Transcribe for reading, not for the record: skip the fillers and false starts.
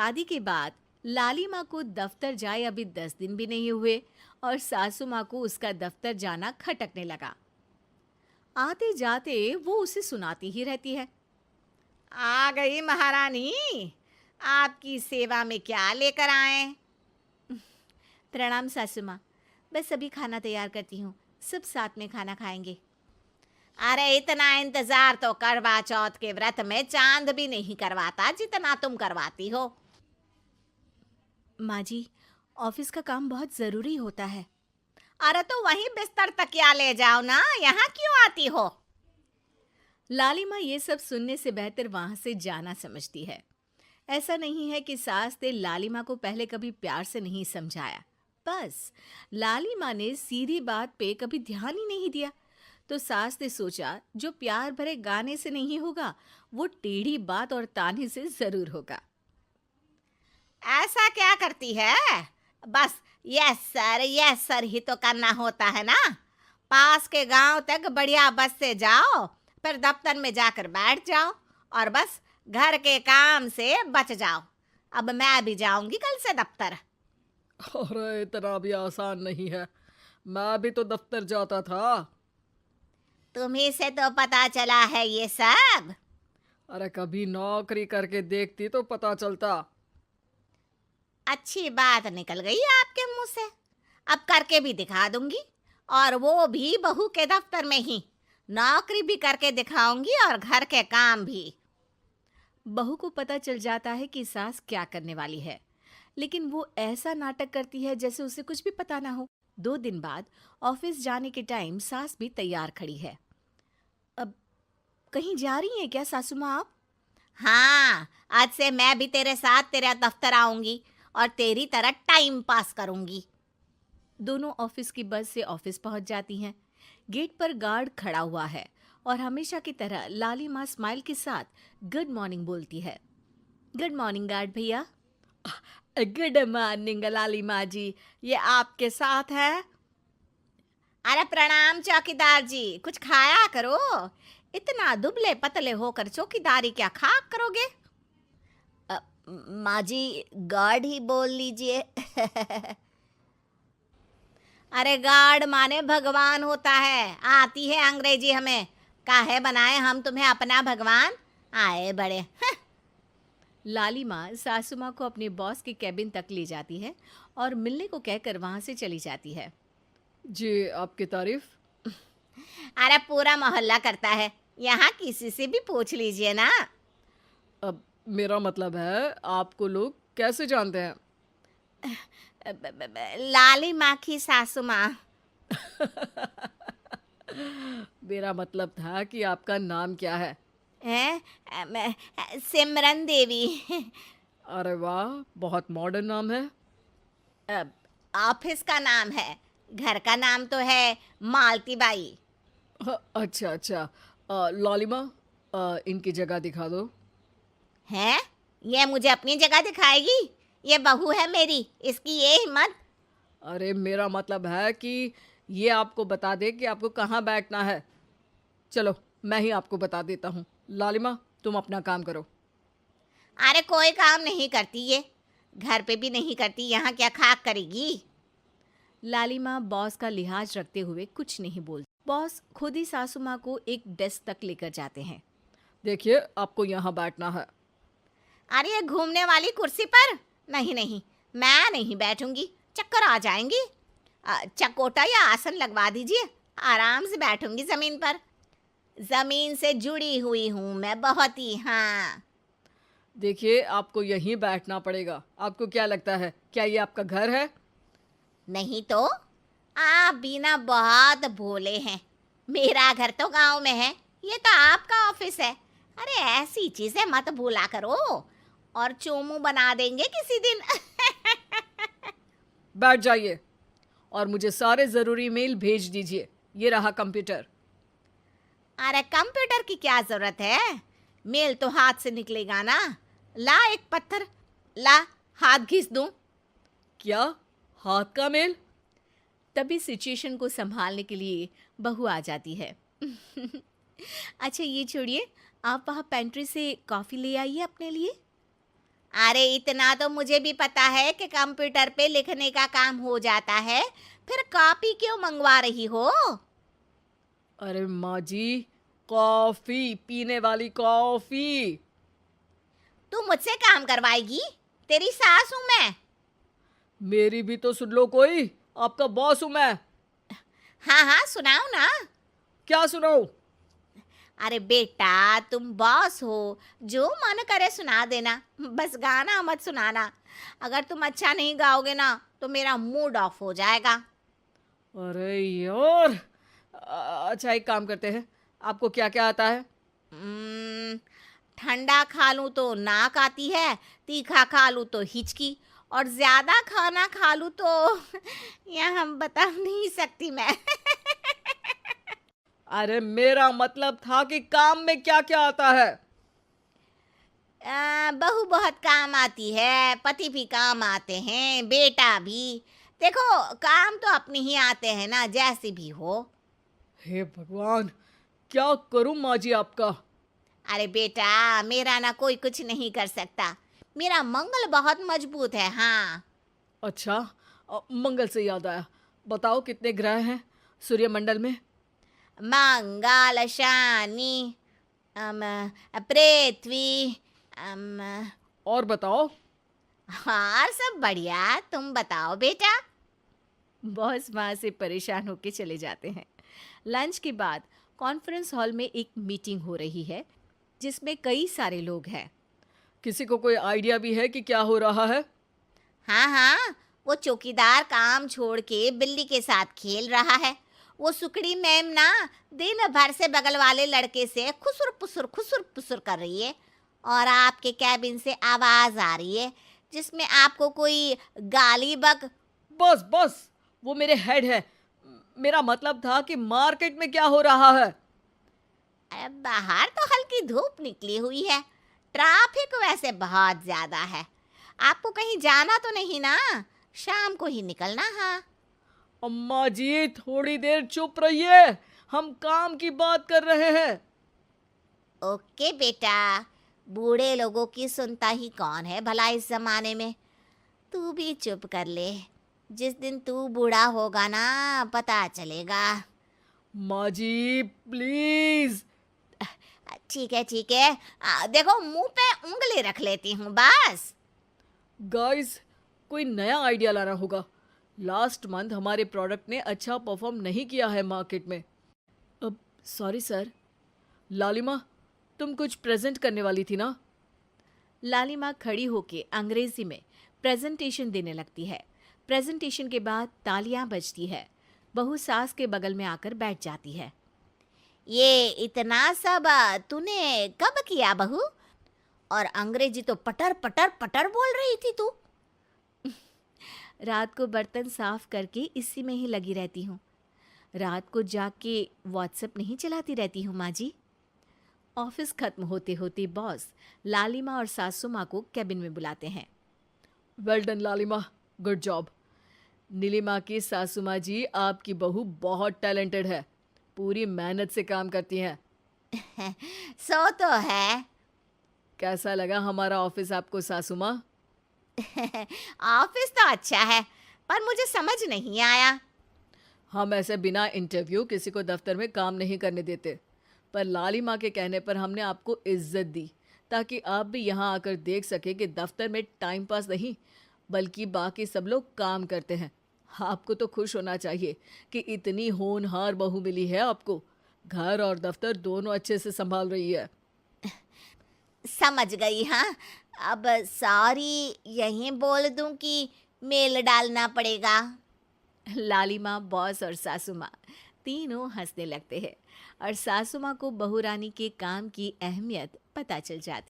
शादी के बाद लाली माँ को दफ्तर जाए अभी 10 दिन भी नहीं हुए और सासू माँ को उसका दफ्तर जाना खटकने लगा। आते जाते वो उसे सुनाती ही रहती है। आ गई महारानी, आपकी सेवा में क्या लेकर आए? प्रणाम सासू माँ, बस अभी खाना तैयार करती हूँ, सब साथ में खाना खाएंगे। अरे इतना इंतजार तो करवा चौथ के व्रत में चांद भी नहीं करवाता जितना तुम करवाती हो। माँ जी, ऑफिस का काम बहुत ज़रूरी होता है। अरे तो वहीं बिस्तर तकिया ले जाओ ना, यहाँ क्यों आती हो? लाली माँ ये सब सुनने से बेहतर वहां से जाना समझती है। ऐसा नहीं है कि सास ने लाली माँ को पहले कभी प्यार से नहीं समझाया, बस लाली माँ ने सीधी बात पे कभी ध्यान ही नहीं दिया। तो सास ने सोचा जो प्यार भरे गाने से नहीं होगा वो टेढ़ी बात और ताने से जरूर होगा। ऐसा क्या करती है? बस यस सर ही तो करना होता है ना। पास के गांव तक बढ़िया बस से जाओ, फिर दफ्तर में जाकर बैठ जाओ और बस घर के काम से बच जाओ। अब मैं भी जाऊंगी कल से दफ्तर। अरे इतना भी आसान नहीं है, मैं भी तो दफ्तर जाता था। तुम्ही से तो पता चला है ये सब। अरे कभी नौकरी करके देखती तो पता चलता। अच्छी बात निकल गई आपके मुंह से। अब करके भी दिखा दूंगी, और वो भी बहू के दफ्तर में ही। नौकरी भी करके दिखाऊंगी और घर के काम भी। बहू को पता चल जाता है कि सास क्या करने वाली है, लेकिन वो ऐसा नाटक करती है जैसे उसे कुछ भी पता ना हो। 2 दिन बाद ऑफिस जाने के टाइम सास भी तैयार खड़ी है। अब कहीं जा रही हैं क्या सासू माँ आप? हाँ, आज से मैं भी तेरे साथ तेरा दफ्तर आऊंगी और तेरी तरह टाइम पास करूंगी। दोनों ऑफिस की बस से ऑफिस पहुंच जाती हैं। गेट पर गार्ड खड़ा हुआ है और हमेशा की तरह लाली माँ स्माइल के साथ गुड मॉर्निंग बोलती है। गुड मॉर्निंग गार्ड भैया। गुड मॉर्निंग लाली माँ जी, ये आपके साथ है? अरे प्रणाम चौकीदार जी, कुछ खाया करो। इतना दुबले पतले होकर चौकीदारी क्या खाक करोगे? माँ जी, गार्ड ही बोल लीजिए। अरे गार्ड माने भगवान होता है, आती है अंग्रेजी हमें। काहे बनाए हम तुम्हें अपना भगवान? आए बड़े। लाली माँ सासू माँ को अपने बॉस के कैबिन तक ले जाती है और मिलने को कहकर वहां से चली जाती है। जी, आपकी तारीफ। अरे पूरा मोहल्ला करता है, यहाँ किसी से भी पूछ लीजिए ना। अब मेरा मतलब है आपको लोग कैसे जानते हैं? लाली माँ की सासू माँ। मेरा मतलब था कि आपका नाम क्या है? सिमरन देवी। अरे वाह, बहुत मॉडर्न नाम है। ऑफिस का नाम है, घर का नाम तो है मालती बाई। अच्छा अच्छा। लालिमा, इनकी जगह दिखा दो। है? ये मुझे अपनी जगह दिखाएगी? ये बहू है मेरी, इसकी ये हिम्मत। अरे मेरा मतलब है कि ये आपको बता दे कि आपको कहाँ बैठना है। चलो मैं ही आपको बता देता हूँ। लालिमा, तुम अपना काम करो। अरे कोई काम नहीं करती ये, घर पे भी नहीं करती, यहाँ क्या खाक करेगी? लाली माँ बॉस का लिहाज रखते हुए कुछ नहीं बोलती। बॉस खुद ही सासू माँ को एक डेस्क तक लेकर जाते हैं। देखिए, आपको यहाँ बैठना है। अरे ये घूमने वाली कुर्सी पर? नहीं नहीं, मैं नहीं बैठूंगी, चक्कर आ जाएंगी। चकोटा या आसन लगवा दीजिए, आराम से बैठूंगी जमीन पर। जमीन से जुड़ी हुई हूँ मैं बहुत ही। हाँ देखिए, आपको यहीं बैठना पड़ेगा। आपको क्या लगता है, क्या ये आपका घर है? नहीं तो? आप भी ना बहुत भोले हैं। मेरा घर तो गांव में है, ये तो आपका ऑफिस है। अरे ऐसी चीजें मत भूला करो, और चोमू बना देंगे किसी दिन। बैठ जाइए और मुझे सारे ज़रूरी मेल भेज दीजिए। ये रहा कंप्यूटर। अरे कंप्यूटर की क्या जरूरत है, मेल तो हाथ से निकलेगा ना। ला एक पत्थर, ला हाथ घिस दूं। क्या? हाथ का मेल? तभी सिचुएशन को संभालने के लिए बहू आ जाती है। अच्छा ये छोड़िए, आप वहाँ पेंट्री से कॉफ़ी ले आइए अपने लिए। अरे इतना तो मुझे भी पता है कि कंप्यूटर पे लिखने का काम हो जाता है, फिर कॉपी क्यों मंगवा रही हो? अरे माँ जी, कॉफी, पीने वाली कॉफी। तू मुझसे काम करवाएगी? तेरी सास हूं मैं। मेरी भी तो सुन लो कोई, आपका बॉस हूं मैं। हाँ हाँ, सुनाओ ना। क्या सुनाऊं? अरे बेटा, तुम बॉस हो, जो मन करे सुना देना, बस गाना मत सुनाना। अगर तुम अच्छा नहीं गाओगे ना तो मेरा मूड ऑफ हो जाएगा। अरे यार, अच्छा एक काम करते हैं, आपको क्या क्या आता है? हम्म, ठंडा खा लूं तो नाक आती है, तीखा खा लूं तो हिचकी, और ज्यादा खाना खा लूं तो यह हम बता नहीं सकती मैं। अरे मेरा मतलब था कि काम में क्या क्या आता है। बहू बहुत काम आती है, पति भी काम आते हैं, बेटा भी। देखो, काम तो अपने ही आते हैं ना, जैसे भी हो। हे भगवान, क्या करूं माँ जी आपका। अरे बेटा, मेरा ना कोई कुछ नहीं कर सकता। मेरा मंगल बहुत मजबूत है। हाँ। अच्छा, मंगल से याद आया, बताओ कितने ग्रह हैं सूर्यमंडल में? मंगल, शनि, पृथ्वी, अम, और बताओ। और सब बढ़िया। तुम बताओ बेटा। बॉस वहाँ से परेशान होके चले जाते हैं। लंच के बाद कॉन्फ्रेंस हॉल में एक मीटिंग हो रही है जिसमें कई सारे लोग हैं। किसी को कोई आइडिया भी है कि क्या हो रहा है? हाँ हाँ, वो चौकीदार काम छोड़ के बिल्ली के साथ खेल रहा है। वो सुकड़ी मैम ना दिन भर से बगल वाले लड़के से खुसुर पुसुर कर रही है, और आपके कैबिन से आवाज आ रही है जिसमें आपको कोई गाली बक। बस बस, वो मेरे हेड है। मेरा मतलब था कि मार्केट में क्या हो रहा है। अरे बाहर तो हल्की धूप निकली हुई है, ट्रैफिक वैसे बहुत ज्यादा है। आपको कहीं जाना तो नहीं ना? शाम को ही निकलना। हाँ। अम्मा जी थोड़ी देर चुप रहिए, हम काम की बात कर रहे हैं। ओके बेटा, बूढ़े लोगों की सुनता ही कौन है भला इस जमाने में। तू भी चुप कर ले, जिस दिन तू बूढ़ा होगा ना पता चलेगा। माँ जी प्लीज। ठीक है ठीक है, देखो मुंह पे उंगली रख लेती हूँ बस। गाइस, कोई नया आइडिया लाना होगा। लास्ट मंथ हमारे प्रोडक्ट ने अच्छा परफॉर्म नहीं किया है मार्केट में। अब सॉरी सर। लालिमा, तुम कुछ प्रेजेंट करने वाली थी ना? लालिमा खड़ी होके अंग्रेजी में प्रेजेंटेशन देने लगती है। प्रेजेंटेशन के बाद तालियां बजती है। बहू सास के बगल में आकर बैठ जाती है। ये इतना सब तूने कब किया बहू? और अंग्रेजी तो पटर पटर पटर बोल रही थी तू। रात को बर्तन साफ करके इसी में ही लगी रहती हूँ। रात को जाग के व्हाट्सएप नहीं चलाती रहती हूँ माँ जी। ऑफिस खत्म होते होते बॉस लालिमा और सासू माँ को कैबिन में बुलाते हैं। वेल डन लालिमा, गुड जॉब। नीलिमा की सासू माँ जी, आपकी बहू बहुत टैलेंटेड है, पूरी मेहनत से काम करती हैं। सो तो है। कैसा लगा हमारा ऑफिस आपको सासू माँ? ऑफिस तो अच्छा है, पर मुझे समझ नहीं आया। हम ऐसे बिना इंटरव्यू किसी को दफ्तर में काम नहीं करने देते, पर लालिमा के कहने पर हमने आपको इज्जत दी ताकि आप भी यहाँ आकर देख सके कि दफ्तर में टाइम पास नहीं बल्कि बाकी सब लोग काम करते हैं। आपको तो खुश होना चाहिए कि इतनी होनहार बहू मिली है आपको। घर और दफ्तर दोनों अच्छे से संभाल रही है। समझ गई। हाँ, अब सॉरी यहीं बोल दूं कि मेल डालना पड़ेगा? लालिमा, बॉस और सासू माँ तीनों हंसने लगते हैं और सासू माँ को बहू रानी के काम की अहमियत पता चल जाती